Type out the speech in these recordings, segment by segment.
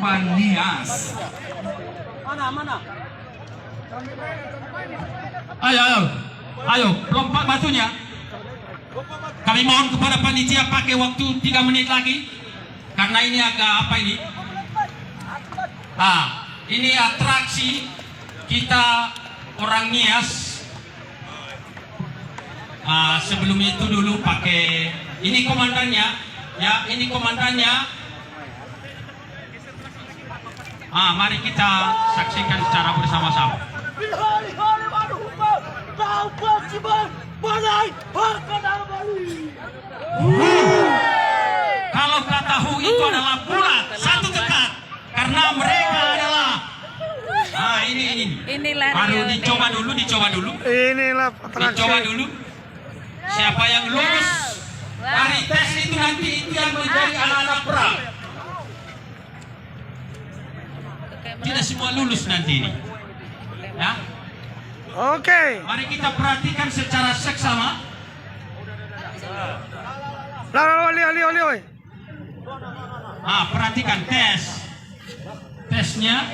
Lukman Nias. Mana? Ayo, lompat batunya. Kami mohon kepada panitia pakai waktu 3 menit lagi, karena ini agak apa ini? Ini atraksi kita orang Nias. Sebelum itu dulu pakai ini komandannya, ya ini komandannya. Mari kita saksikan secara bersama-sama. Kalau kata Hu itu adalah bulat, satu dekat, karena mereka adalah Inilah baru dicoba dulu. Inilah Dicoba dulu. Siapa yang lulus dari tes itu nanti itu yang menjadi anak-anak perang. Tidak semua lulus nanti ini. Ya. Oke. Mari kita perhatikan secara seksama. Oli. Perhatikan tesnya.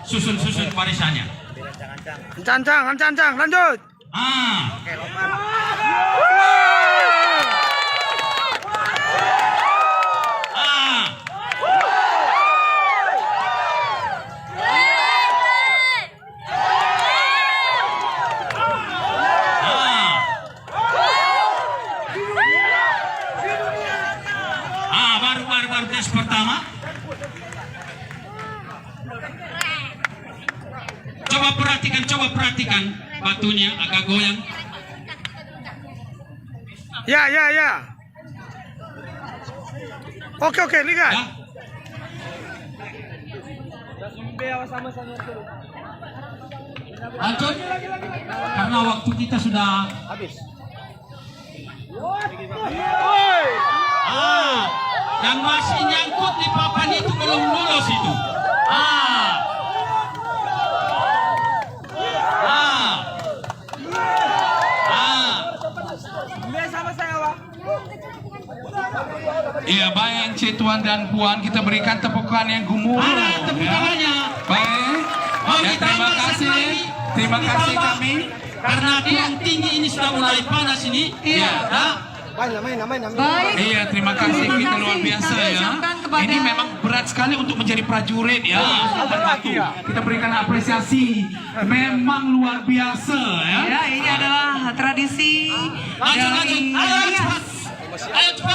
Susun barisannya. Kencang, lanjut. Baru tes pertama. Coba perhatikan batunya agak goyang. Ya. Oke, lihat. Ya. Lanjut. Karena waktu kita sudah habis. Yang masih nyangkut di papan itu belum lulus itu. Iya, baik Cik Tuan dan Puan, kita berikan tepukan yang gemuruh. Tepuk tangannya. Baik. Ya, terima kasih kami. Karena kurang tinggi ini sudah mulai panas ini. Iya. Baik. Iya, terima kasih, kita luar biasa ya. Ini memang berat sekali untuk menjadi prajurit ya. Kita berikan apresiasi, memang luar biasa ya. Ya, ini adalah tradisi Lanjut. dari Ayo cepat.